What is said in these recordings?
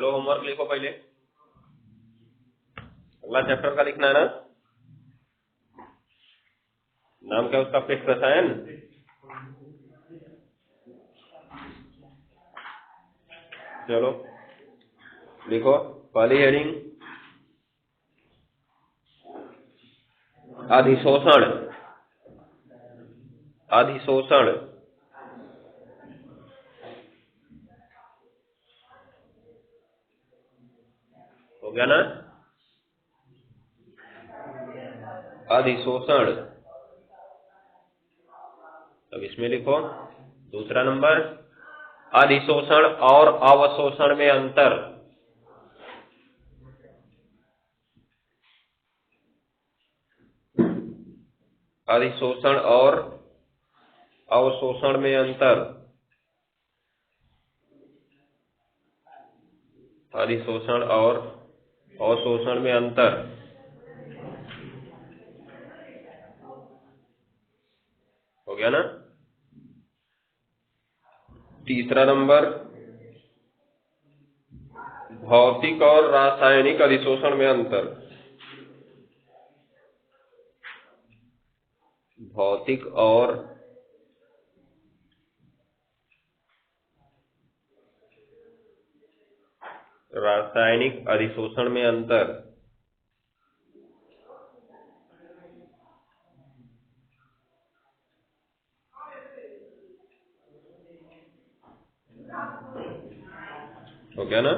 चलो होमवर्क लिखो पहले। अगला चैप्टर का लिखना है ना, नाम क्या उसका? पृष्ठ रसायन। चलो लिखो, पहली हेडिंग अधिशोषण। अधिशोषण हो गया ना? अधिशोषण। अब इसमें लिखो दूसरा नंबर, अधिशोषण और अवशोषण में अंतर। अधिशोषण और अवशोषण में अंतर। अधिशोषण और अवशोषण में अंतर हो गया ना? तीसरा नंबर, भौतिक और रासायनिक अधिशोषण में अंतर। भौतिक और रासायनिक अधिशोषण में अंतर। हो गया ना?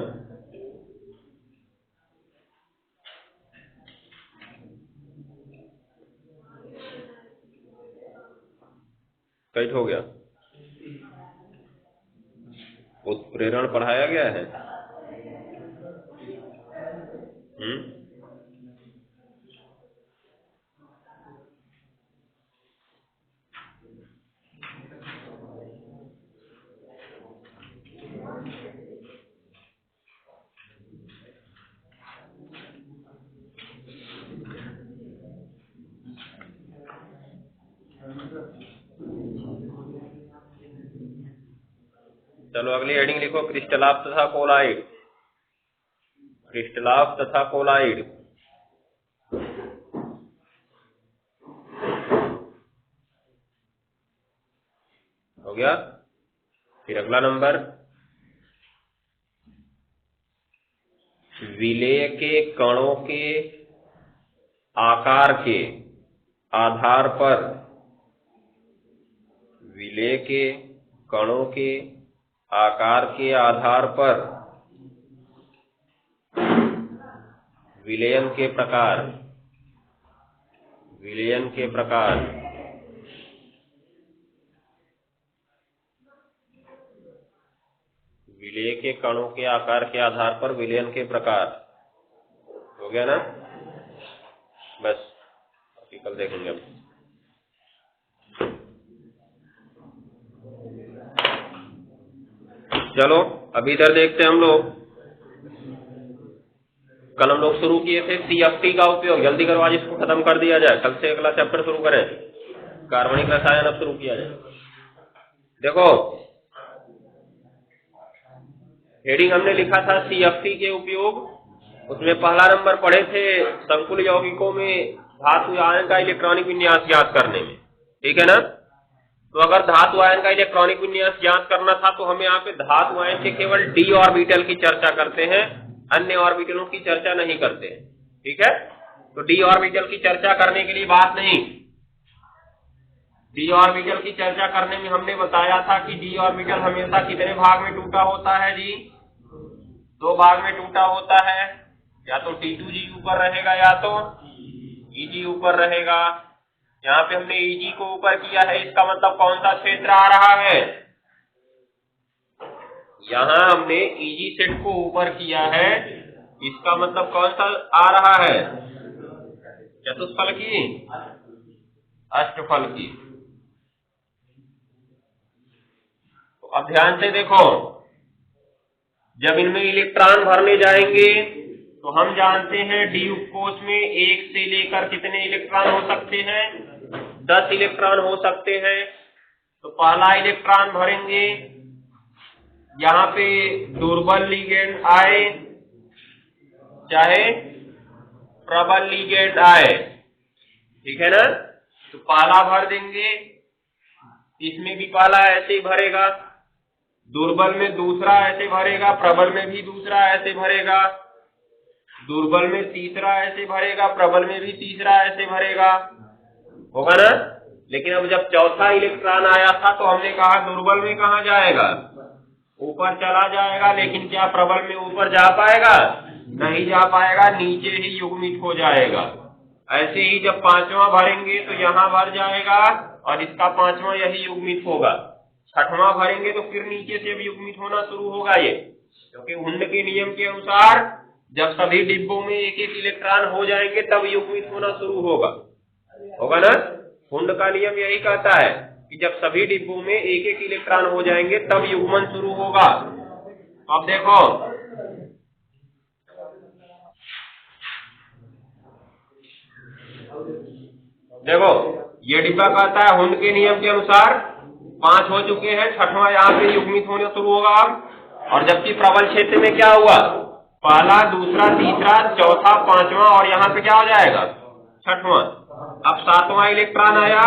कैट हो गया? उत्प्रेरण पढ़ाया गया है। चलो अगली हेडिंग लिखो, क्रिस्टलाभ तथा कोलाइड। क्रिस्टलाभ तथा कोलाइड। हो गया? फिर अगला नंबर, विलेय के कणों के आकार के आधार पर। विलेय के कणों के आकार के आधार पर विलयन के प्रकार। विलयन के प्रकार। विलेय के कणों के आकार के आधार पर विलयन के प्रकार। हो गया ना? बस कल देखेंगे अब। चलो अभी इधर देखते हैं हम लोग। कल हम लोग शुरू किए थे CFT का उपयोग। जल्दी करो, आज इसको खत्म कर दिया जाए, कल से अगला चैप्टर शुरू करें। कार्बनिक रसायन अब शुरू किया जाए। देखो हेडिंग हमने लिखा था CFT के उपयोग। उसमें पहला नंबर पढ़े थे संकुल यौगिकों में धातु आयन का इलेक्ट्रॉनिक विन्यास ज्ञात करने में। ठीक है ना? तो अगर धातु आयन का इलेक्ट्रॉनिक विन्यास ज्ञात करना था तो हम यहाँ पे धातु आयन के केवल d ऑर्बिटल की चर्चा करते हैं, अन्य ऑर्बिटलों की चर्चा नहीं करते हैं। ठीक है? तो d ऑर्बिटल की चर्चा करने के लिए बात नहीं। d ऑर्बिटल की चर्चा करने में हमने बताया था कि d ऑर्बिटल हमेशा कितने भाग में टूटा होता है जी? 2 भाग में टूटा होता है। या तो T2G ऊपर रहेगा या तो EG ऊपर रहेगा। यहाँ पे हमने EG को ऊपर किया है, इसका मतलब कौन सा क्षेत्र आ रहा है? यहाँ हमने EG सेट को ऊपर किया है, इसका मतलब कौन सा आ रहा है? चतुष्फल की, अष्टफल की। तो अब ध्यान से देखो, जब इनमें इलेक्ट्रॉन भरने जाएंगे तो हम जानते हैं डी उपकोष में 1 से लेकर कितने इलेक्ट्रॉन हो सकते हैं? 10 इलेक्ट्रॉन हो सकते हैं। तो पहला इलेक्ट्रॉन भरेंगे, यहाँ पे दुर्बल लिगेंड आए चाहे प्रबल लिगेंड आए, ठीक है ना, तो पाला भर देंगे, इसमें भी पाला ऐसे ही भरेगा, दुर्बल में दूसरा ऐसे भरेगा, प्रबल में भी दूसरा ऐसे भरेगा, दुर्बल में तीसरा ऐसे भरेगा, प्रबल में भी तीसरा ऐसे भरेगा, होगा ना। लेकिन अब जब चौथा इलेक्ट्रॉन आया था तो हमने कहा दुर्बल में कहाँ जाएगा, ऊपर चला जाएगा, लेकिन क्या प्रबल में ऊपर जा पाएगा, नहीं जा पाएगा, नीचे ही युग्मित हो जाएगा। ऐसे ही जब पांचवा भरेंगे तो यहाँ भर जाएगा और इसका पांचवा यही युग्मित होगा, छठवां भरेंगे तो फिर नीचे से भी युग्मित होना शुरू होगा ये, क्योंकि हुंड के नियम के अनुसार जब सभी डिब्बों में एक एक इलेक्ट्रॉन हो जाएंगे तब युग्मित होना शुरू होगा, होगा ना। हुंड का नियम यही कहता है कि जब सभी डिब्बों में एक एक इलेक्ट्रॉन हो जाएंगे तब युग्मन शुरू होगा। अब देखो देखो ये डिब्बा कहता है हुंड के नियम के अनुसार 5 हो चुके हैं, छठवां यहाँ पे युग्मित होने शुरू होगा। और जबकि प्रबल क्षेत्र में क्या हुआ, पहला, दूसरा, तीसरा, चौथा, पांचवा और यहाँ पे क्या हो जाएगा, छठवां। अब सातवां इलेक्ट्रॉन आया,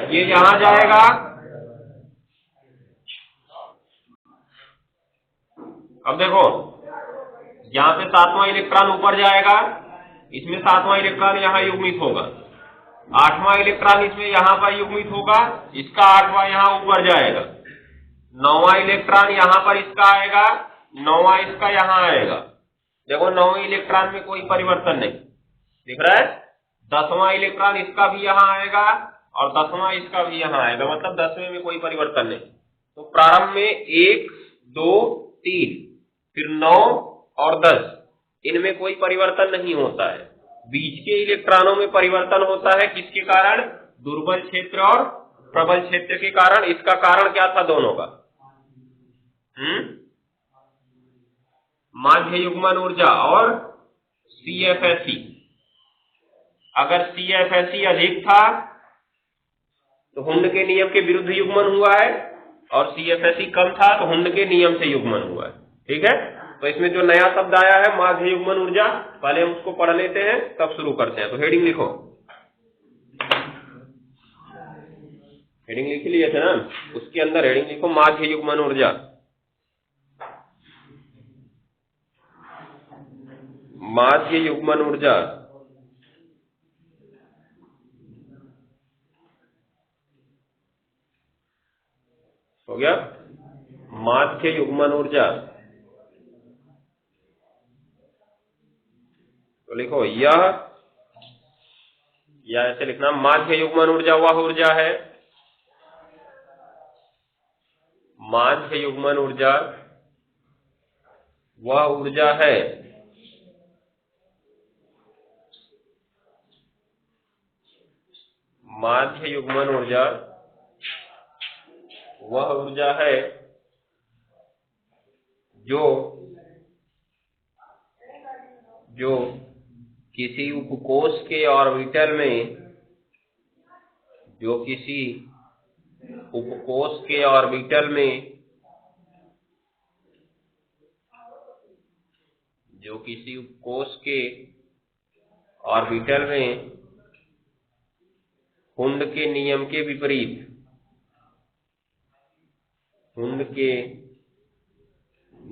ये यहाँ जाएगा, अब देखो यहाँ पे सातवां इलेक्ट्रॉन ऊपर जाएगा, इसमें सातवां इलेक्ट्रॉन यहाँ युग्मित होगा, आठवां इलेक्ट्रॉन इसमें यहाँ पर युग्मित होगा, इसका आठवां यहाँ ऊपर जाएगा, नौवां इलेक्ट्रॉन यहाँ पर इसका आएगा, नौवां इसका यहाँ आएगा। देखो 9वें इलेक्ट्रॉन में कोई परिवर्तन नहीं दिख रहा है, 10वां इलेक्ट्रॉन इसका भी यहाँ आएगा और 10वां इसका भी यहाँ आएगा, मतलब 10वें में कोई परिवर्तन नहीं। तो प्रारंभ में 1, 2, 3, फिर 9 और 10, इनमें कोई परिवर्तन नहीं होता है। बीच के इलेक्ट्रॉनों में परिवर्तन होता है, किसके कारण, दुर्बल क्षेत्र और प्रबल क्षेत्र के कारण। इसका कारण क्या था दोनों का, माध्य युग्मन ऊर्जा और CFSE। अगर CFSE अधिक था तो हुंड के नियम के विरुद्ध युग्मन हुआ है, और CFSE कम था तो हुंड के नियम से युग्मन हुआ है, ठीक है। तो इसमें जो नया शब्द आया है माध्य युग्मन ऊर्जा, पहले हम उसको पढ़ लेते हैं तब शुरू करते हैं। तो हेडिंग लिखो, हेडिंग लिख लिए थे ना, उसके अंदर हेडिंग लिखो माध्य युग्मन ऊर्जा। माध्य युग्मन ऊर्जा हो गया, माध्य युग्मन ऊर्जा। तो लिखो यह, या ऐसे लिखना, माध्य युग्मन ऊर्जा वह ऊर्जा है, माध्य युग्मन ऊर्जा वह ऊर्जा है माध्य युग्मन ऊर्जा वह ऊर्जा है जो किसी उपकोष के ऑर्बिटल में, जो किसी उपकोष के ऑर्बिटल में, जो किसी उपकोष के ऑर्बिटल में हुंड के नियम के विपरीत, हुंड के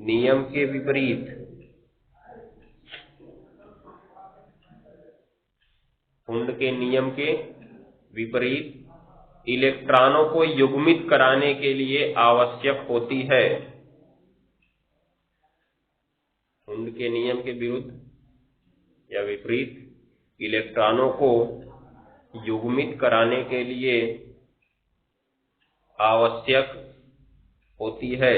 नियम के विपरीत, हुंड के नियम के विपरीत इलेक्ट्रॉनों को युग्मित कराने के लिए आवश्यक होती है। हुंड के नियम के विरुद्ध या विपरीत इलेक्ट्रॉनों को युग्मित कराने के लिए आवश्यक होती है।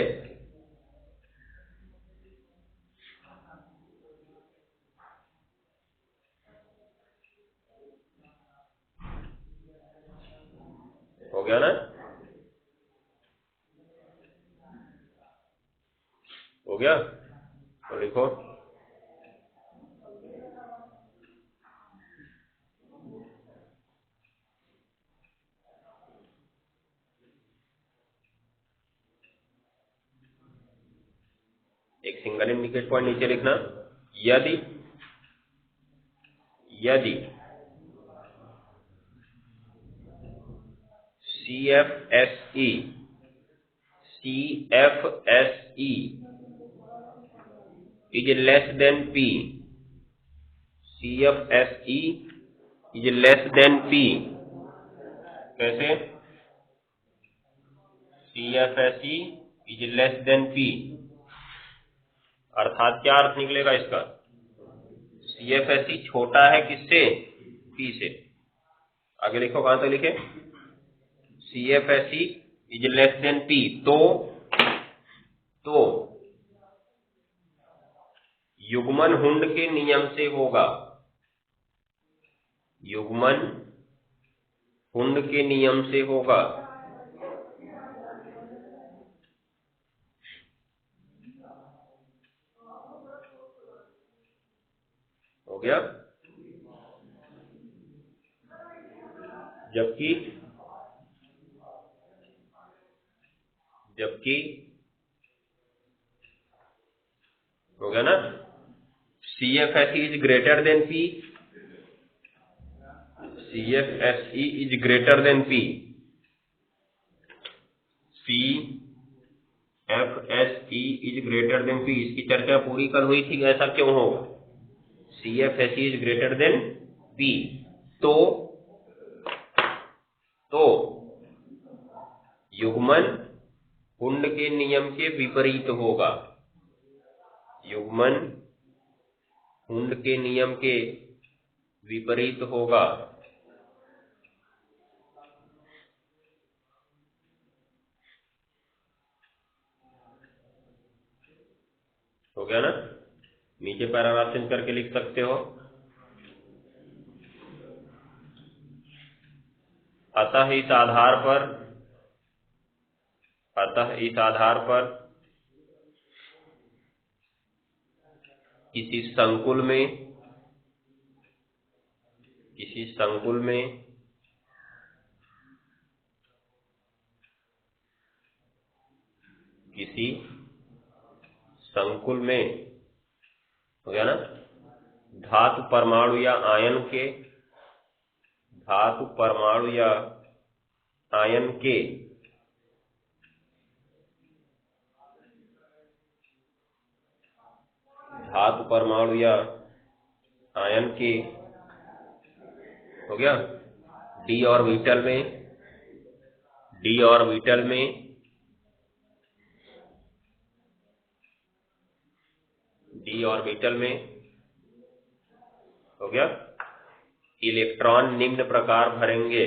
हो गया ना, हो गया। तो लिखो एक सिंगल इंडिकेट पॉइंट नीचे लिखना, यदि यदि CFSE is less than P, CFSE is less than P, कैसे? CFSE is less than P, अर्थात क्या अर्थ निकलेगा इसका? CFSE छोटा है किससे? P से। आगे लिखो, कहां तक लिखे? CFSE is less than P, तो युग्मन हुंड के नियम से होगा, युग्मन हुंड के नियम से होगा। हो गया? जबकि हो गया ना, CFSE is greater than P, CFSE is greater than P, CFSE is greater than P, इसकी चर्चा पूरी कल हुई थी, ऐसा क्यों होगा? CFSE is greater than P, तो युग्मन हुंड के नियम के विपरीत होगा, युग्मन हुंड के नियम के विपरीत होगा। हो गया ना? नीचे पैराग्राफ चेंज करके लिख सकते हो, अतः इस आधार पर किसी संकुल में हो गया ना, धातु परमाणु या आयन के धातु परमाणु या आयन के हो गया, डी ऑर्बिटल में हो गया, इलेक्ट्रॉन निम्न प्रकार भरेंगे,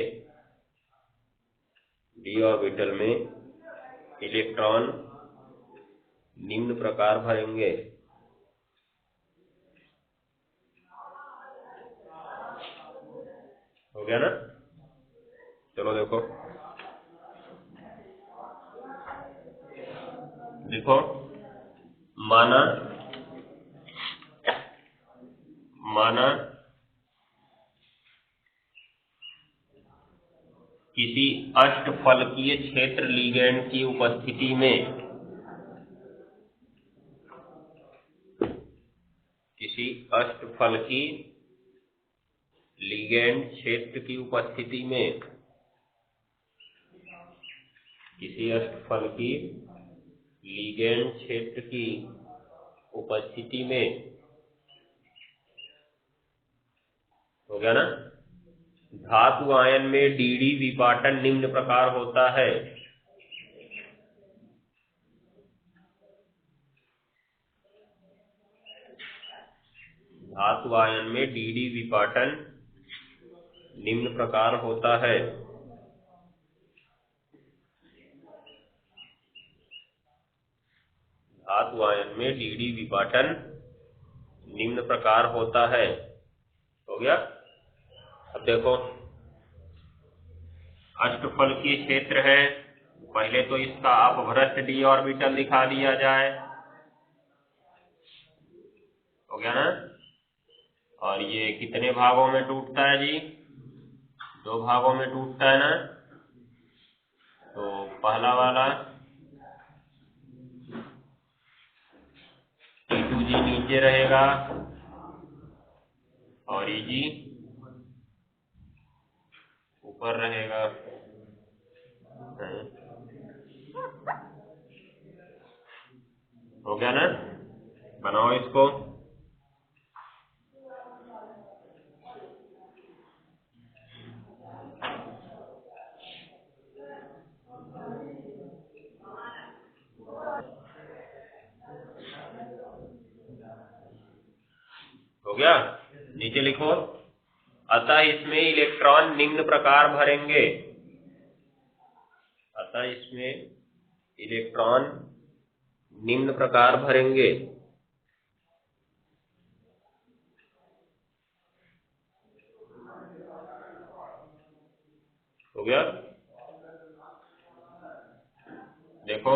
डी ऑर्बिटल में इलेक्ट्रॉन निम्न प्रकार भरेंगे। हो गया ना? चलो देखो, माना किसी अष्टफलकीय क्षेत्र लिगैंड की उपस्थिति में किसी अष्टफलकीय लिगैंड क्षेत्र की उपस्थिति में हो गया ना, धातु आयन में डी विपाटन निम्न प्रकार होता है, धातु आयन में डी विपाटन निम्न प्रकार होता है। धातु आयन में डी विपाटन निम्न प्रकार होता है। हो गया? अब देखो, अष्टफलकीय क्षेत्र है, पहले तो इसका अपभ्रष्ट डी ऑर्बिटल दिखा दिया जाए। हो गया ना? और ये कितने भागों में टूटता है जी? 2 भागों में टूटता है ना। तो पहला वाला नीचे रहेगा और Eg ऊपर रहेगा। हो गया ना? बनाओ इसको। हो गया? नीचे लिखो, अतः इसमें इलेक्ट्रॉन निम्न प्रकार भरेंगे। अतः इसमें इलेक्ट्रॉन निम्न प्रकार भरेंगे। हो गया? देखो,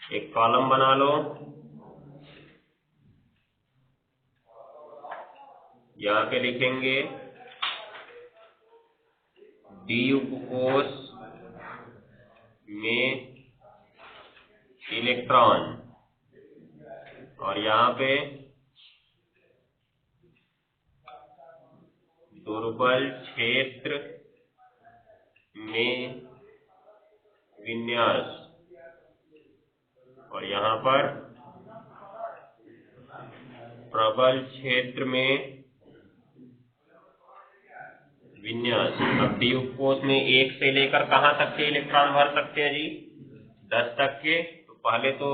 एक कॉलम बना लो, यहाँ पे लिखेंगे डी उपकोष में इलेक्ट्रॉन, और यहाँ पे दुर्बल क्षेत्र में विन्यास, और यहाँ पर प्रबल क्षेत्र में विन्यास। अब डी उपकोष में 1 से लेकर कहाँ तक के इलेक्ट्रॉन भर सकते हैं जी? 10 तक के। तो पहले तो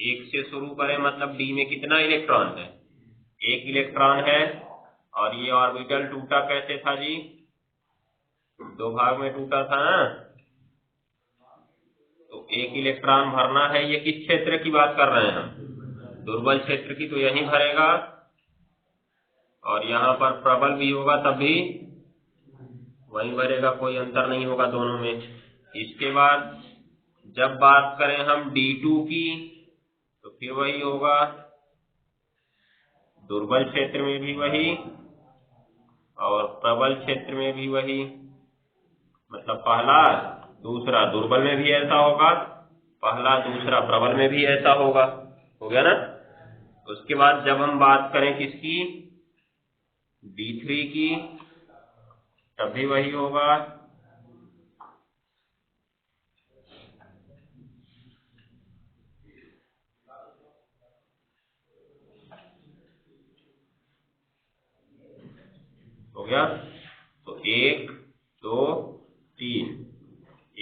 1 से शुरू करें, मतलब डी में कितना इलेक्ट्रॉन है? 1 इलेक्ट्रॉन है। और ये ऑर्बिटल टूटा कैसे था जी? 2 भाग में टूटा था ना। तो 1 इलेक्ट्रॉन भरना है। ये किस क्षेत्र की बात कर रहे हैं हम? दुर्बल क्षेत्र की। तो यही भरेगा, और यहाँ पर प्रबल भी होगा तब भी वही भरेगा, कोई अंतर नहीं होगा दोनों में। इसके बाद जब बात करें हम D2 की, तो फिर वही होगा, दुर्बल क्षेत्र में भी वही और प्रबल क्षेत्र में भी वही। मतलब पहला दूसरा, दुर्बल में भी ऐसा होगा, पहला दूसरा प्रबल में भी ऐसा होगा। हो गया ना? उसके बाद जब हम बात करें किसकी? D3 की, तब भी वही होगा। हो गया? तो 1 2 3,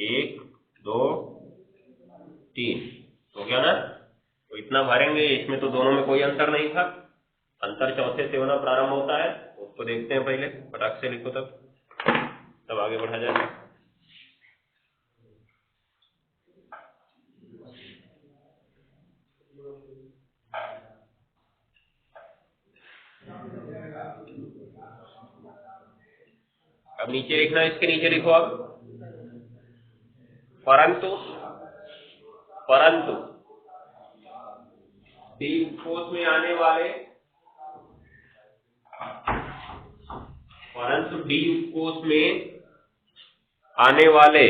1 2 3, हो गया ना? तो इतना भरेंगे। इसमें तो दोनों में कोई अंतर नहीं था। अंतर चौथे से होना प्रारंभ होता है, उसको देखते हैं। पहले फटाक से लिखो, तब आगे बढ़ा जाएगा। अब नीचे लिखना, इसके नीचे लिखो अब, परंतु डी उपकोष में आने वाले, परंतु डी उपकोष में आने वाले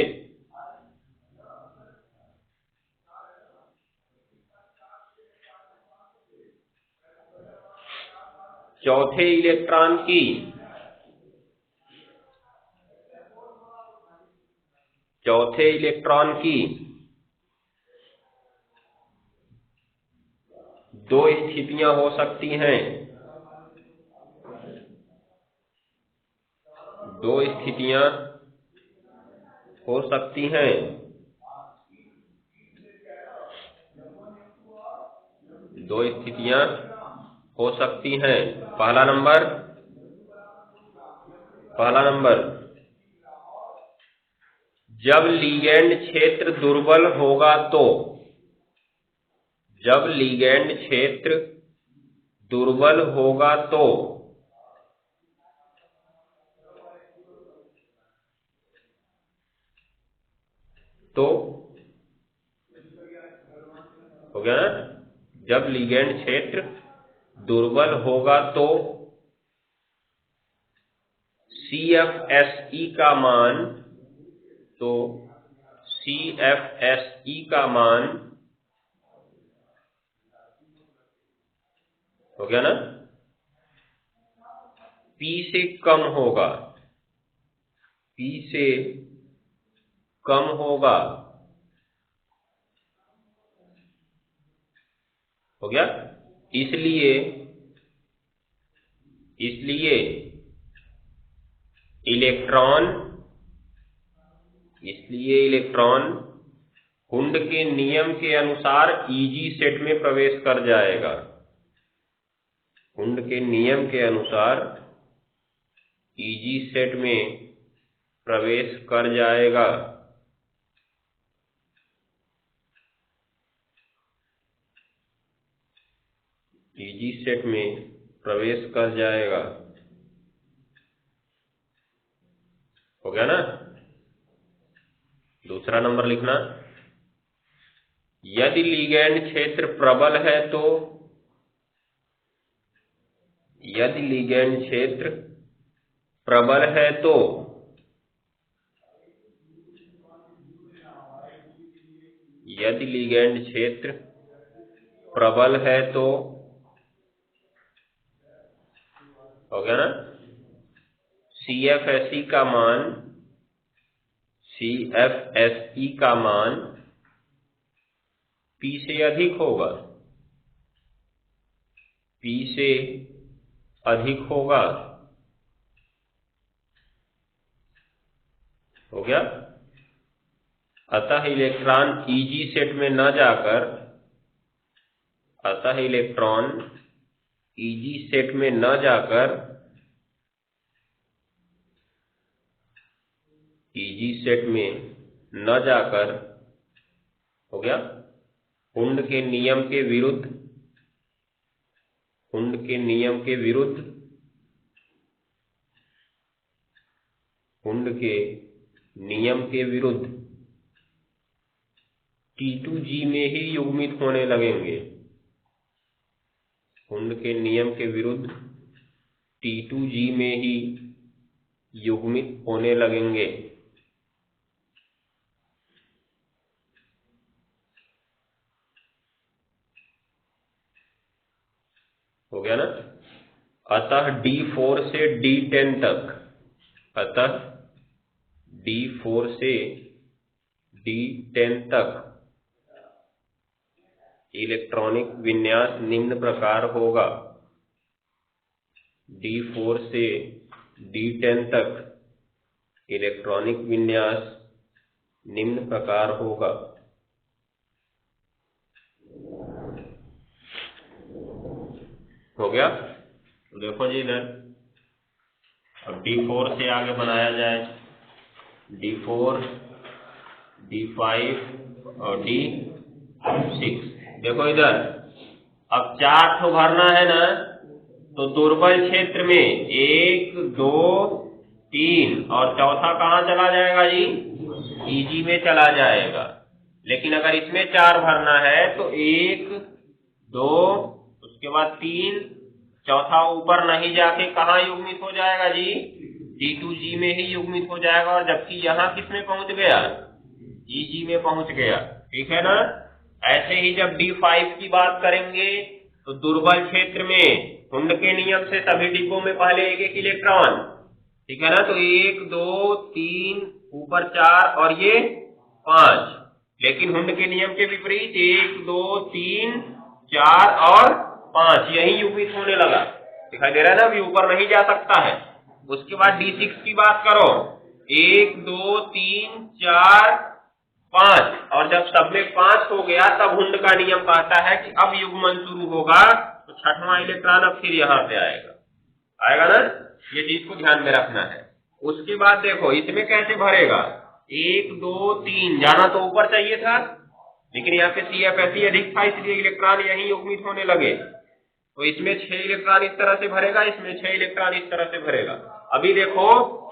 चौथे इलेक्ट्रॉन की दो स्थितियां हो सकती हैं। दो स्थितियां हो सकती हैं। दो स्थितियां हो सकती हैं। पहला नंबर, जब लिगैंड क्षेत्र दुर्बल होगा तो, जब लिगैंड क्षेत्र दुर्बल होगा तो हो गया ना? जब लिगैंड क्षेत्र दुर्बल होगा तो CFSE का मान, CFSE का मान हो गया ना। P से कम होगा, P से कम होगा, हो गया। इसलिए इलेक्ट्रॉन कुंड के नियम के अनुसार ईजी सेट में प्रवेश कर जाएगा। कुंड के नियम के अनुसार ईजी सेट में प्रवेश कर जाएगा। ईजी सेट में प्रवेश कर जाएगा, हो गया ना। दूसरा नंबर लिखना, यदि लिगैंड क्षेत्र प्रबल है तो, यदि लिगैंड क्षेत्र प्रबल है तो, यदि लिगैंड क्षेत्र प्रबल है तो, हो गया ना। CFSE का मान, CFSE का मान P से अधिक होगा, P से अधिक होगा, हो गया। अतः इलेक्ट्रॉन ईजी सेट में न जाकर, अतः इलेक्ट्रॉन ईजी सेट में न जाकर, ईजी सेट में न जाकर, हो गया, कुंड के नियम के विरुद्ध, कुंड के नियम के विरुद्ध, कुंड के नियम के विरुद्ध T2G में ही युग्मित होने लगेंगे। कुंड के नियम के विरुद्ध T2G में ही युग्मित होने लगेंगे। हो गया ना। अतः D4 से D10 तक, अतः D4 से D10 तक इलेक्ट्रॉनिक विन्यास निम्न प्रकार होगा। D4 से D10 तक इलेक्ट्रॉनिक विन्यास निम्न प्रकार होगा। हो गया। तो देखो जी इधर, अब D4 से आगे बनाया जाए, D4, D5 और D6। देखो इधर, अब 4 ठो भरना है ना, तो दुर्बल क्षेत्र में 1, 2, 3 और चौथा कहाँ चला जाएगा जी? ईजी में चला जाएगा। लेकिन अगर इसमें 4 भरना है तो 1, 2, उसके बाद 3, चौथा ऊपर नहीं जाके कहाँ युग्मित हो जाएगा जी? D2G में ही युग्मित हो जाएगा। और जबकि यहाँ किसमें पहुंच गया? ईजी में पहुंच गया। ठीक है ना। ऐसे ही जब D5 की बात करेंगे तो दुर्बल क्षेत्र में कुंड के नियम से सभी डिब्बों में पहले एक एक इलेक्ट्रॉन, ठीक है ना। तो 1, 2, 3, ऊपर 4 और ये 5। लेकिन हुंड के नियम के विपरीत 1, 2, 3, 4 और 5 यही युग्मित होने लगा। दिखाई दे रहा है ना, अभी ऊपर नहीं जा सकता है। उसके बाद D6 की बात करो, 1, 2, 3, 4, 5 और जब सब में 5 हो गया तब हुंड का नियम कहता है कि अब युग्मन शुरू होगा। तो छठवां इलेक्ट्रॉन अब फिर यहाँ पे आएगा ना। ये चीज को ध्यान में रखना है। उसके बाद देखो इसमें कैसे भरेगा, 1, 2, 3 जाना तो ऊपर चाहिए था, लेकिन यहाँ पे CFSE अधिक था इसलिए इलेक्ट्रॉन यही युग्मित होने लगे। तो इसमें 6 इलेक्ट्रॉन इस तरह से भरेगा, इसमें 6 इलेक्ट्रॉन इस तरह से भरेगा। अभी देखो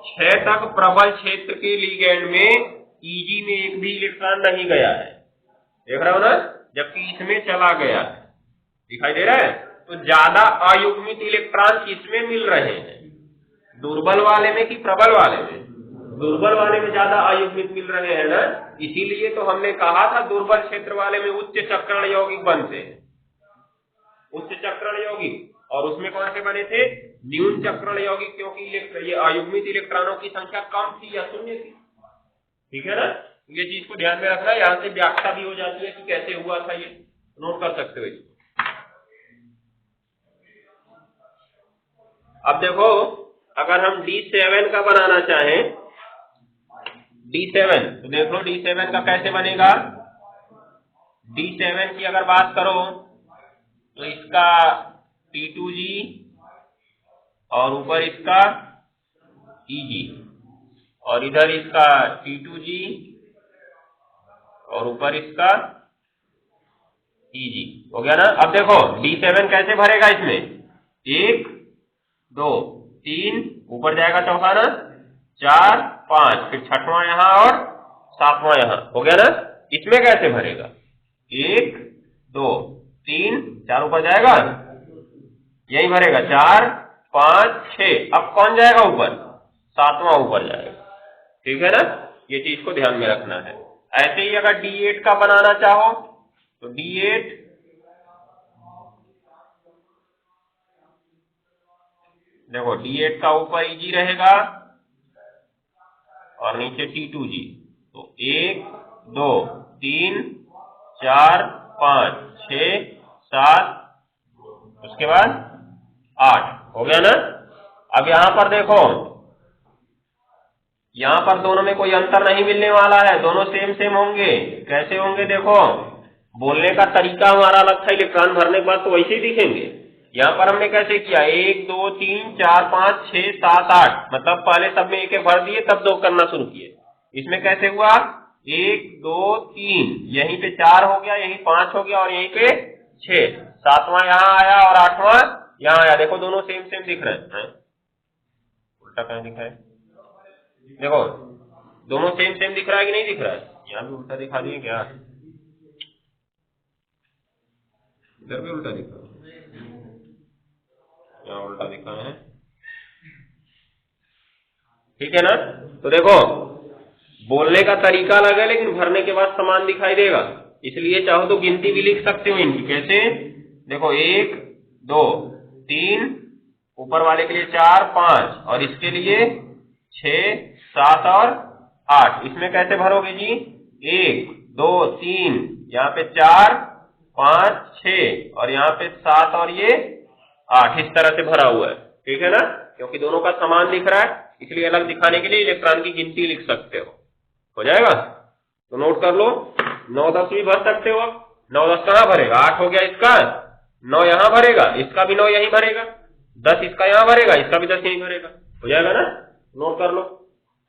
6 तक प्रबल क्षेत्र के लिगैंड में ईजी में एक भी इलेक्ट्रॉन नहीं गया है, देख रहे हो ना, जबकि इसमें चला गया है। दिखाई दे रहा है। तो ज्यादा अयुग्मित इलेक्ट्रॉन किसमें मिल रहे हैं, दुर्बल वाले में कि प्रबल वाले में? दुर्बल वाले में ज्यादा अयुग्मित मिल रहे हैं ना। इसीलिए तो हमने कहा था दुर्बल क्षेत्र वाले में उच्च चक्रण यौगिक बनते हैं। उच्च चक्रण यौगिक और उसमें कौन से बने थे? न्यून चक्रण यौगिक, क्योंकि ये अयुग्मित इलेक्ट्रॉनों की संख्या कम थी या शून्य थी। ठीक है ना, ये चीज को ध्यान में रखना। यहाँ से व्याख्या भी हो जाती है कि कैसे हुआ था, ये नोट कर सकते हो। अब देखो, अगर हम D7 का बनाना चाहें, D7, तो देख लो D7 का कैसे बनेगा। D7 की अगर बात करो तो इसका T2G और ऊपर इसका EG, और इधर इसका T2G और ऊपर इसका EG हो गया ना। अब देखो D7 कैसे भरेगा, इसमें 1 2 3 ऊपर जाएगा चौथा ना, 4 5, फिर छठवां यहाँ और सातवां यहाँ, हो गया ना। इसमें कैसे भरेगा? 1 2 3 4 ऊपर जाएगा, यही भरेगा 4 5 6। अब कौन जाएगा ऊपर? सातवां ऊपर जाएगा। ठीक है ना, ये चीज को ध्यान में रखना है। ऐसे ही अगर D8 का बनाना चाहो तो D8 देखो, D8 का ऊपर EG रहेगा और नीचे T2G, तो 1 2 3 4 5 6 7, उसके बाद 8, हो गया ना। अब यहां पर देखो, यहां पर दोनों में कोई अंतर नहीं मिलने वाला है, दोनों सेम सेम होंगे। कैसे होंगे? देखो, बोलने का तरीका हमारा अलग था, इलेक्ट्रॉन भरने के बाद तो वैसे ही दिखेंगे। यहाँ पर हमने कैसे किया? 1 2 3 4 5 6 7 8, मतलब पहले सब में एक एक भर दिए, तब 2 करना शुरू किए। इसमें कैसे हुआ? 1 2 3, यहीं पे 4 हो गया, यहीं 5 हो गया और यहीं पे 6, सातवां यहाँ आया और आठवां यहाँ आया। देखो दोनों सेम सेम दिख रहे हैं। उल्टा कहाँ दिख रहा है? देखो दोनों सेम सेम दिख रहा है कि नहीं दिख रहा है? यहाँ भी उल्टा दिखा दिए क्या? इधर भी उल्टा दिखा, यहाँ उल्टा दिखा है। ठीक है ना। तो देखो, बोलने का तरीका अलग है लेकिन भरने के बाद समान दिखाई देगा। इसलिए चाहो तो गिनती भी लिख सकते हो इनकी। कैसे? देखो 1 2 3, ऊपर वाले के लिए 4 5 और इसके लिए 6 7 और 8। इसमें कैसे भरोगे जी? 1 2 3, यहाँ पे 4 5 6 और यहाँ पे 7 और ये 8, इस तरह से भरा हुआ है। ठीक है ना, क्योंकि दोनों का समान दिख रहा है, इसलिए अलग दिखाने के लिए इलेक्ट्रॉन की गिनती लिख सकते हो जाएगा। तो नोट कर लो, 9 10 भी भर सकते हो। अब 9 10 कहाँ भरेगा? 8 हो गया इसका, 9 यहाँ भरेगा, इसका भी 9 यहीं भरेगा, 10 इसका यहाँ भरेगा, इसका भी 10 यहीं भरेगा, हो जाएगा ना। नोट कर लो।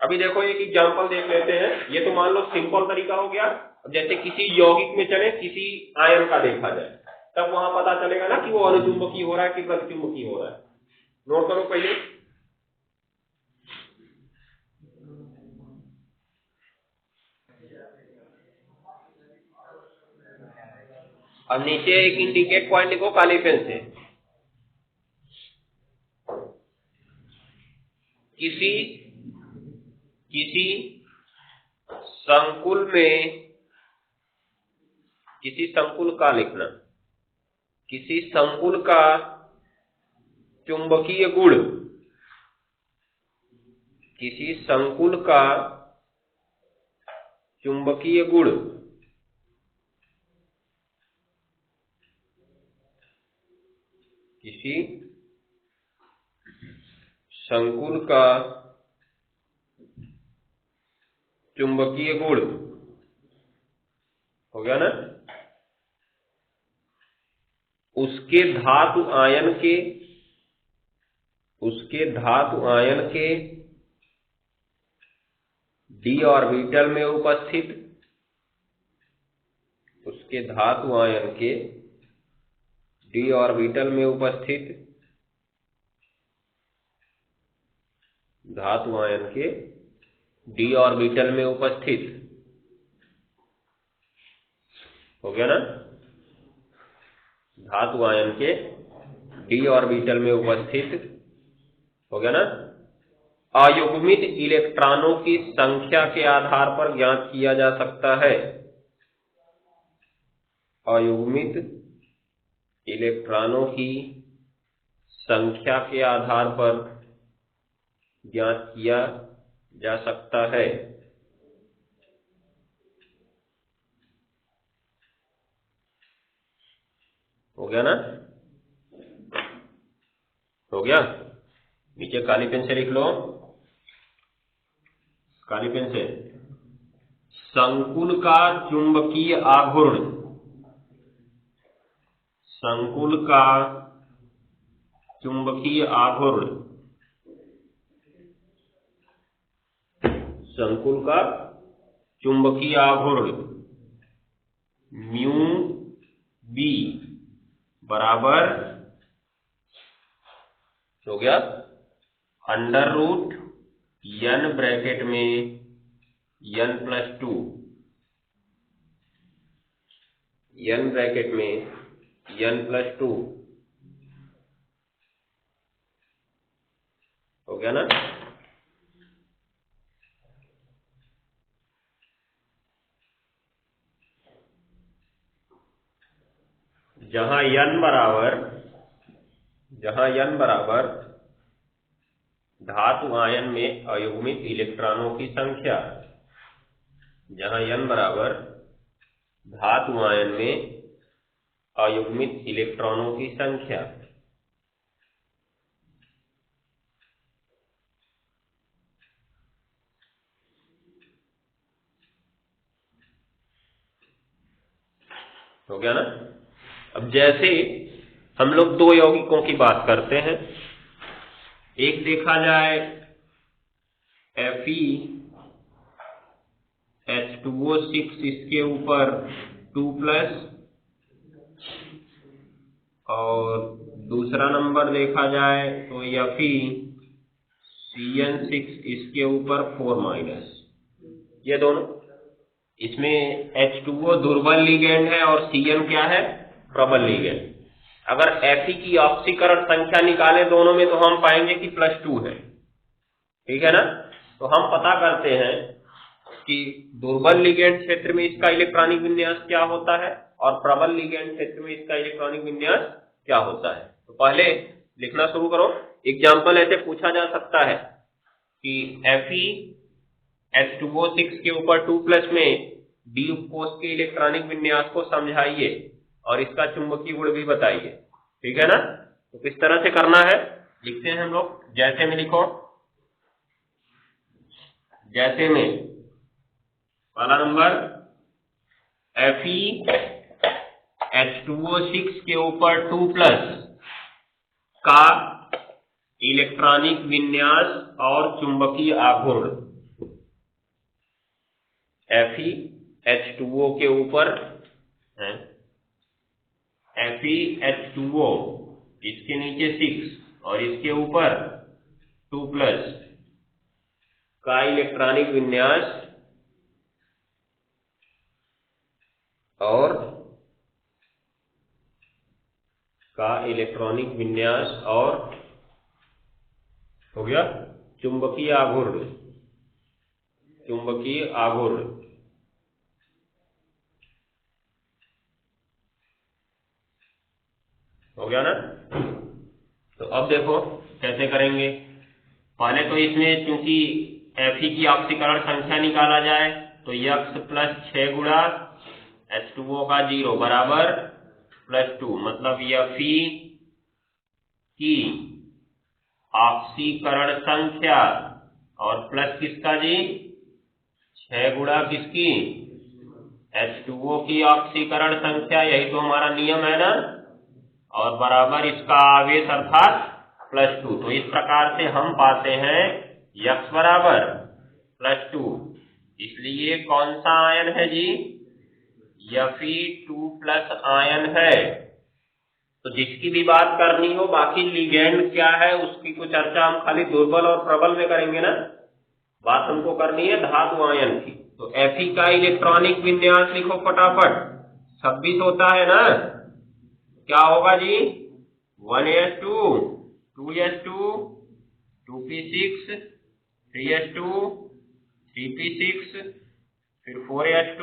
अभी देखो एक एग्जांपल देख लेते हैं। ये तो मान लो सिंपल तरीका हो गया। अब जैसे किसी यौगिक में चले, किसी आयन का देखा जाए, तब वहां पता चलेगा ना कि वो अनुचुंबकीय हो रहा है कि प्रतिचुंबकीय हो रहा है। नोट करो पहले। अब नीचे एक इंडिकेट पॉइंट लिखो काली पेन से। किसी संकुल में, किसी संकुल का लिखना, किसी संकुल का चुंबकीय गुण, किसी संकुल का चुंबकीय गुण किसी संकुल का चुंबकीय गुण, हो गया ना। उसके धातु आयन के d ऑर्बिटल में उपस्थित, उसके धातु आयन के d ऑर्बिटल में उपस्थित, धातु आयन के d ऑर्बिटल में उपस्थित, हो गया ना। धातु आयन के d ऑर्बिटल में उपस्थित, हो गया ना, अयुग्मित इलेक्ट्रॉनों की संख्या के आधार पर ज्ञात किया जा सकता है। अयुग्मित इलेक्ट्रॉनों की संख्या के आधार पर ज्ञात किया जा सकता है। हो गया ना? हो गया? नीचे काली पेन से लिख लो, काली पेन से। संकुल का चुंबकीय आघूर्ण, संकुल का चुंबकीय आघूर्ण, संकुल का चुंबकीय आघूर्ण म्यू बी बराबर, हो गया, अंडर रूट n ब्रैकेट में n+2, n ब्रैकेट में n+2, हो गया ना? जहां n बराबर धातु आयन में अयुग्मित इलेक्ट्रॉनों की संख्या, जहां n बराबर धातु आयन में अयुग्मित इलेक्ट्रॉनों की संख्या, हो गया ना? अब जैसे हम लोग दो यौगिकों की बात करते हैं, एक देखा जाए FeH2O6, इसके ऊपर 2+, और दूसरा नंबर देखा जाए तो FeCN6, इसके ऊपर 4-, ये दोनों, इसमें H2O दुर्बल लिगेंड है और Cn क्या है? प्रबल लिगेंड। अगर Fe की ऑक्सीकरण संख्या निकालें दोनों में तो हम पाएंगे कि +2 है, ठीक है ना? तो हम पता करते हैं कि दुर्बल लिगेंड क्षेत्र में इसका इलेक्ट्रॉनिक विन्यास क्या होता है और प्रबल लिगेंड क्षेत्र में इसका इलेक्ट्रॉनिक विन्यास क्या होता है। तो पहले लिखना शुरू करो। एग्जाम्पल ऐसे पूछा जा सकता है कि FeH2O6 के ऊपर 2+ में डी उपकोष के इलेक्ट्रॉनिक विन्यास को समझाइए और इसका चुंबकीय गुण भी बताइए, ठीक है ना? तो किस तरह से करना है लिखते हैं हम लोग, जैसे में लिखो, जैसे में पहला नंबर FeH2O6 के ऊपर 2+ का इलेक्ट्रॉनिक विन्यास और चुंबकीय आघूर्ण, FeH2O के ऊपर FeH2O, इसके नीचे 6 और इसके ऊपर 2+ का इलेक्ट्रॉनिक विन्यास और हो गया चुंबकीय आघूर्ण, चुंबकीय आघूर्ण, हो गया ना? तो अब देखो कैसे करेंगे। पहले तो इसमें चूंकि Fe की ऑक्सीकरण संख्या निकाला जाए तो x + 6 गुणा H2O का 0 बराबर +2, मतलब Fe की ऑक्सीकरण संख्या और प्लस किसका जी? 6 गुणा किसकी? H2O की ऑक्सीकरण संख्या, यही तो हमारा नियम है ना, और बराबर इसका आवेश अर्थात +2। तो इस प्रकार से हम पाते हैं x बराबर +2। इसलिए कौन सा आयन है जी? Fe2+ आयन है। तो जिसकी भी बात करनी हो, बाकी लिगेंड क्या है उसकी तो चर्चा हम खाली दुर्बल और प्रबल में करेंगे ना, बात हमको करनी है धातु आयन की। तो Fe का इलेक्ट्रॉनिक विन्यास लिखो फटाफट, 26 होता है ना, क्या होगा जी? 1s2, 2s2, 2p6, 3s2, 3p6, फिर 4s2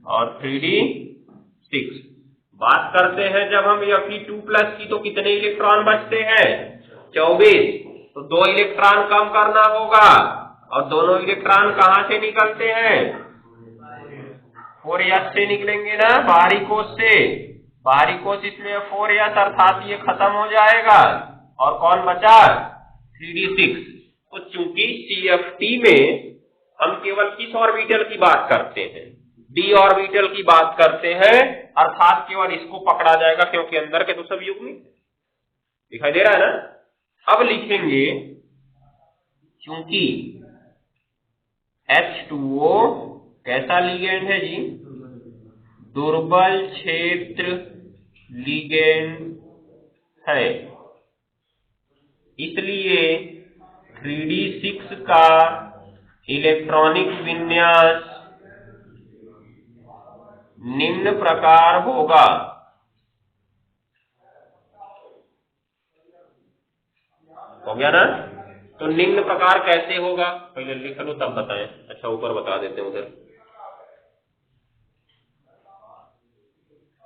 और 3d6 बात करते हैं जब हम Fe2+ की, तो कितने इलेक्ट्रॉन बचते हैं? 24। तो 2 इलेक्ट्रॉन कम करना होगा, और दोनों इलेक्ट्रॉन कहां से निकलते हैं? 4s से निकलेंगे ना, बाहरी कोश से। बाहरी कोश इसमें 4s, अर्थात ये खत्म हो जाएगा, और कौन बचा? 3d6। तो चूंकि CF में हम केवल किस ऑर्बिटल की बात करते हैं? d ऑर्बिटल की बात करते हैं, अर्थात केवल इसको पकड़ा जाएगा, क्योंकि अंदर के तो सब युग्मित दिखाई दे रहा है ना। अब लिखेंगे, चूंकि H2O कैसा लिगेंड है जी? दुर्बल क्षेत्र लिगेंड है, इसलिए 3d6 का इलेक्ट्रॉनिक विन्यास निम्न प्रकार होगा। हो गया ना? तो निम्न प्रकार कैसे होगा? पहले लिख लो तब बताएं। अच्छा, ऊपर बता देते हैं उधर।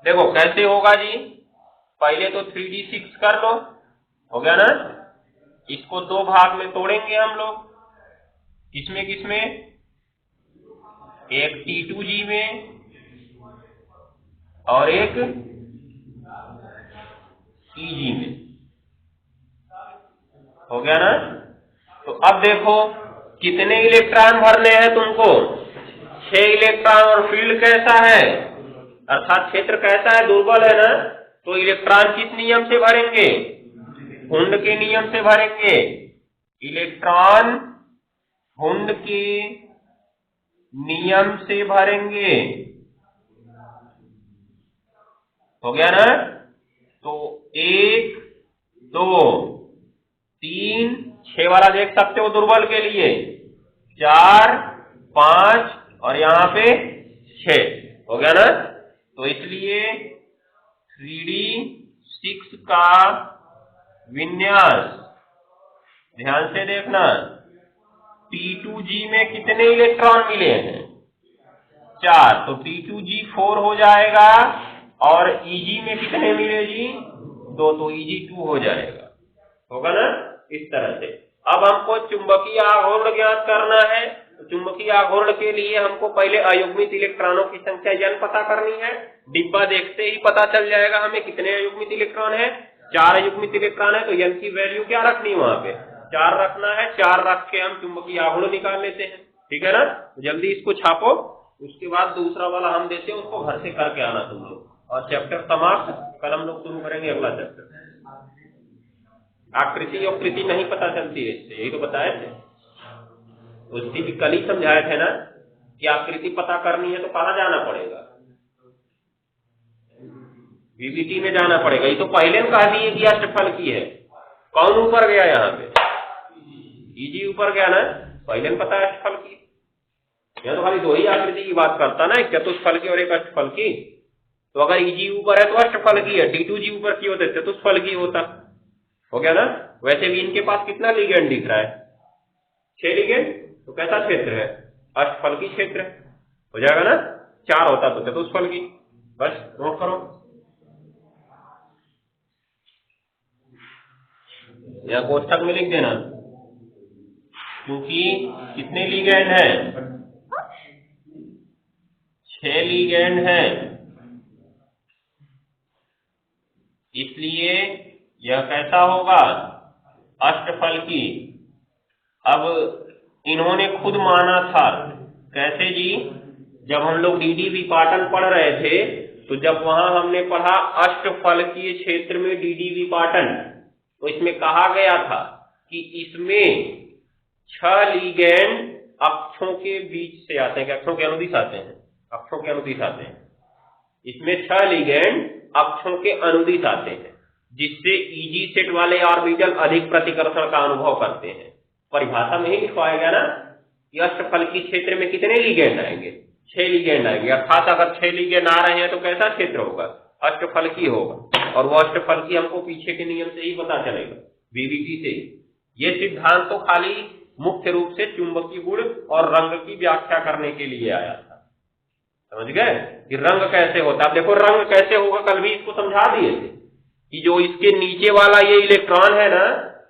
देखो कैसे होगा जी। पहले तो 3d6 कर लो, हो गया ना। इसको 2 भाग में तोड़ेंगे हम लोग। किसमें किसमें? एक T2G में और एक EG में। हो गया ना। तो अब देखो कितने इलेक्ट्रॉन भरने हैं तुमको? 6 इलेक्ट्रॉन। और फील्ड कैसा है, अर्थात क्षेत्र कैसा है? दुर्बल है ना। तो इलेक्ट्रॉन किस नियम से भरेंगे? हुंड के नियम से भरेंगे। इलेक्ट्रॉन हुंड के नियम से भरेंगे। हो गया ना। तो 1 2 3 6 वाला देख सकते हो दुर्बल के लिए, 4 5 और यहां पे 6। हो गया ना। तो इसलिए 3d6 का विन्यास, ध्यान से देखना, T2G में कितने इलेक्ट्रॉन मिले हैं? 4। तो T2G 4 हो जाएगा, और EG में कितने मिले जी? 2। तो EG 2 हो जाएगा। होगा ना इस तरह से। अब हमको चुंबकीय आघूर्ण ज्ञात करना है। तो चुंबकीय आघूर्ण के लिए हमको पहले अयुग्मित इलेक्ट्रॉनों की संख्या n पता करनी है। डिब्बा देखते ही पता चल जाएगा हमें कितने अयुग्मित इलेक्ट्रॉन है। 4 अयुग्मित इलेक्ट्रॉन है, तो n की वैल्यू क्या रखनी है? वहां पे 4 रखना है। 4 रख के हम चुंबकीय आघूर्ण निकाल लेते हैं। ठीक है ना। जल्दी इसको छापो, उसके बाद दूसरा वाला हम देते हैं, उसको घर से करके आना तुम लोग। और चैप्टर समाप्त। कल हम लोग शुरू करेंगे अगला चैप्टर। आकृति और कृति नहीं पता चलती है इससे, यही तो बताए थे। उसकी भी कल ही समझाए थे ना कि आकृति पता करनी है तो कहाँ जाना पड़ेगा? VBT में जाना पड़ेगा। ये तो पहले में कह दिए कि अष्टफल की है। कौन ऊपर गया? यहाँ पे EG ऊपर गया ना। पहले में पता है अष्टफल की। यहाँ तो खाली 2 ही आकृति की बात करता ना, एक चतुष्फल की और एक अष्टफल की। तो अगर EG ऊपर है तो अष्टफल की है, T2G ऊपर की होते चतुष्फल की होता। हो गया ना। वैसे भी इनके पास कितना लिगेंड दिख रहा है? 6 लिगेंड। तो कैसा क्षेत्र है? अष्टफल की क्षेत्र हो जाएगा ना। 4 होता तो चतुष्फल की। बस नोट करो, या कोष्ठक में लिख देना। क्योंकि कितने लिगेंड है? 6 लिगेंड है, इसलिए यह कैसा होगा? अष्टफल की। अब इन्होंने खुद माना था। कैसे जी? जब हम लोग DD विपाटन पढ़ रहे थे, तो जब वहां हमने पढ़ा अष्टफलकीय क्षेत्र में DD विपाटन, तो इसमें कहा गया था कि इसमें 6 लिगेंड अक्षों के बीच से आते हैं। अक्षों के अनुदिश आते हैं। अक्षों के अनुदिश आते हैं। इसमें 6 लिगेंड अक्षों के अनुदिश आते हैं, जिससे EG सेट वाले ऑर्बिटल अधिक प्रतिकर्षण का अनुभव करते हैं। परिभाषा में ही लिखवाया गया ना कि अष्टफलकीय क्षेत्र में कितने लिगेंड आएंगे? 6 लिगेंड आएंगे। अर्थात अगर 6 लिगेंड आ रहे हैं तो कैसा क्षेत्र होगा? अष्टफलकीय होगा। और वो अष्टफलकीय हमको पीछे के नियम से ही पता चलेगा, VBT से। ये सिद्धांत तो खाली मुख्य रूप से चुंबकीय गुण और रंग की व्याख्या करने के लिए आया था। समझ गए कि रंग कैसे होता है। अब देखो रंग कैसे होगा, कल भी इसको समझा दिए थे कि जो इसके नीचे वाला ये इलेक्ट्रॉन है ना,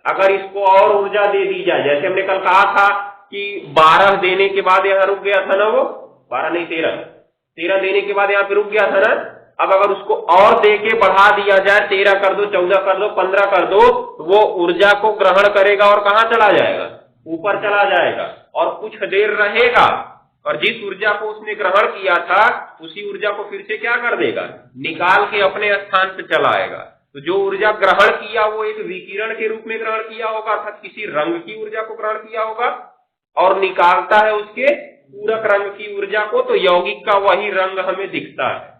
अगर इसको और ऊर्जा दे दी जाए, जैसे हमने कल कहा था कि 12 देने के बाद यहाँ रुक गया था ना, वो 12 नहीं 13 देने के बाद यहाँ पे रुक गया था ना। अब अगर उसको और दे के बढ़ा दिया जाए, 13 कर दो, 14 कर दो, 15 कर दो, तो वो ऊर्जा को ग्रहण करेगा और कहां चला जाएगा, ऊपर चला जाएगा और कुछ देर रहेगा, और जिस ऊर्जा को उसने ग्रहण किया था उसी ऊर्जा को फिर से क्या कर देगा, निकाल के अपने स्थान पे चला आएगा। तो जो ऊर्जा ग्रहण किया वो एक विकिरण के रूप में ग्रहण किया होगा, अर्थात किसी रंग की ऊर्जा को ग्रहण किया होगा, और निकालता है उसके पूरक रंग की ऊर्जा को, तो यौगिक का वही रंग हमें दिखता है।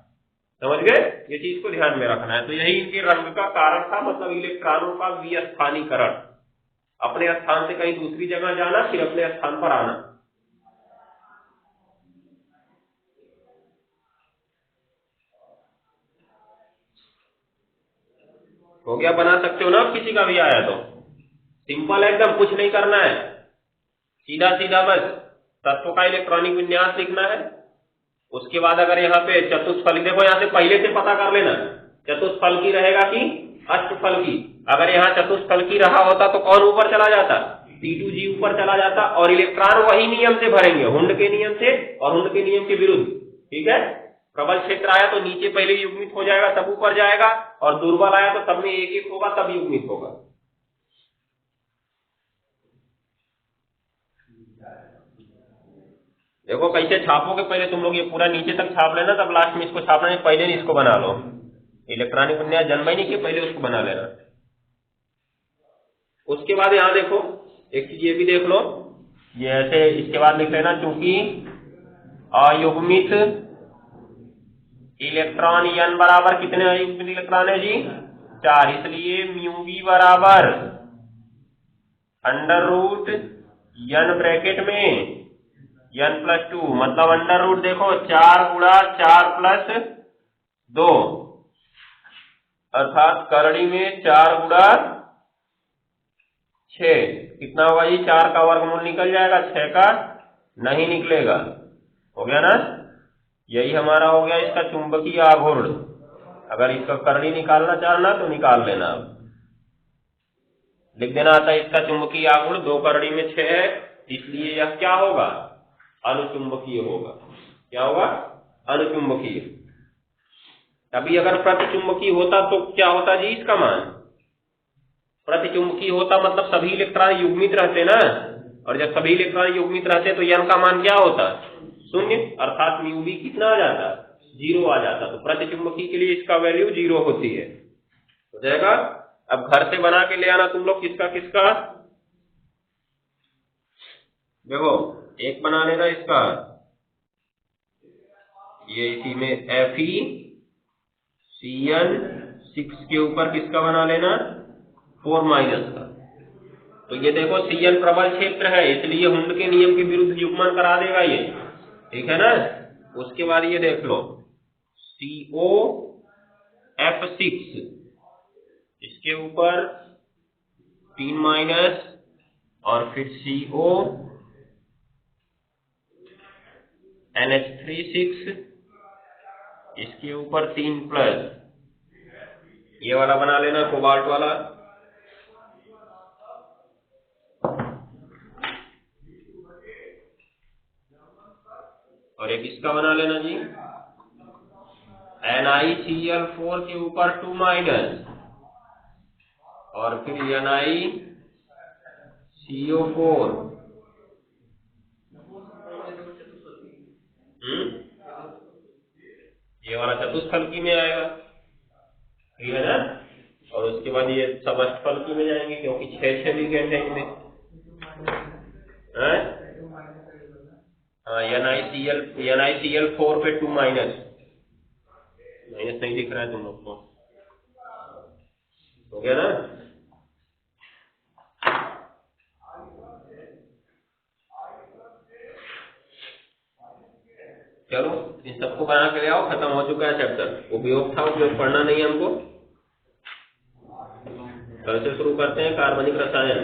समझ गए, ये चीज को ध्यान में रखना है। तो यही इनके रंग का कारण था, मतलब इलेक्ट्रॉनों का विस्थानीकरण, अपने स्थान से कहीं दूसरी जगह जाना फिर अपने स्थान पर आना। हो गया, बना सकते हो ना, किसी का भी आया तो सिंपल एकदम, कुछ नहीं करना है, सीधा सीधा बस तत्व का इलेक्ट्रॉनिक विन्यास लिखना है। उसके बाद अगर यहाँ पे चतुष्फलकी, देखो यहाँ से पहले से पता कर लेना चतुष्फलकी रहेगा कि अष्टफलकी। अगर यहाँ चतुष्फलकी रहा होता तो कौन ऊपर चला जाता, T2G ऊपर चला जाता, और इलेक्ट्रॉन वही नियम से भरेंगे, हुंड के नियम से और हुंड के नियम के विरुद्ध। ठीक है, प्रबल क्षेत्र आया तो नीचे पहले युग्मित हो जाएगा तब ऊपर जाएगा, और दुर्बल आया तो तब में एक एक होगा तब युग्मित होगा। देखो कैसे छापोगे, पहले तुम लोग ये पूरा नीचे तक छाप लेना, तब लास्ट में इसको छापना है, पहले नहीं इसको बना लो, इलेक्ट्रॉनिक विन्यास जन्म ही नहीं कि पहले उसको बना लेना। उसके बाद यहाँ देखो एक चीज ये भी देख लो, ये ऐसे इसके बाद लिख लेना, चूंकि अयुग्मित इलेक्ट्रॉन n बराबर कितने अयुग्मित इलेक्ट्रॉन है जी, 4, इसलिए μv बराबर √n ब्रैकेट में n+2, मतलब अंडर रूट देखो 4 गुणा 4 + 2, अर्थात करड़ी में 4 गुणा 6, कितना होगा जी, 4 का वर्गमूल निकल जाएगा, 6 का नहीं निकलेगा। हो गया ना, यही हमारा हो गया इसका चुंबकीय आघूर्ण। अगर इसका करड़ी निकालना चाहना तो निकाल लेना, लिख देना आता है इसका चुंबकीय आघूर्ण 2 करड़ी में 6 है, इसलिए यह क्या होगा, अनुचुंबकीय होगा। क्या होगा, अनुचुंबकीय। अभी अगर प्रतिचुंबकीय होता तो क्या होता जी, इसका मान प्रतिचुंबकीय होता, मतलब सभी इलेक्ट्रॉन युग्मित रहते ना, और जब सभी इलेक्ट्रॉन युग्मित रहते तो n का मान क्या होता, 0, अर्थात μv कितना आ जाता, 0 आ जाता। तो प्रतिचुंबकीय के लिए इसका वैल्यू 0 होती है, हो जाएगा। अब घर से बना के ले आना तुम लोग, किसका किसका, देखो एक बना लेना इसका, ये इसी में FeCN6 के ऊपर किसका बना लेना, 4- का। तो ये देखो Cn प्रबल क्षेत्र है, इसलिए हुंड के नियम के विरुद्ध युग्मन करा देगा ये, ठीक है ना। उसके बाद ये देख लो COF6, इसके ऊपर 3- और फिर NH3 इसके ऊपर 3+, ये वाला बना लेना कोबाल्ट वाला। और एक इसका बना लेना जी, NiCl4 के ऊपर 2- और फिर NiCO4, ये वाला चतुष्फलकी में आएगा, ठीक है ना। और उसके बाद ये सब अष्टफलकी में जाएंगे, क्योंकि 6 लिगेंड है इनमें। NiCl4 पे 2- नहीं दिख रहा है तुम लोग को, हो गया ना। चलो इन सबको बना के ले आओ, खत्म हो चुका है चैप्टर। उपयोग था, उपयोग पढ़ना नहीं है हमको। कल से शुरू करते हैं कार्बनिक रसायन।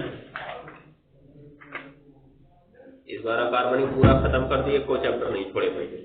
इस बार कार्बनिक पूरा खत्म कर दिए, कोई चैप्टर नहीं छोड़े पहले।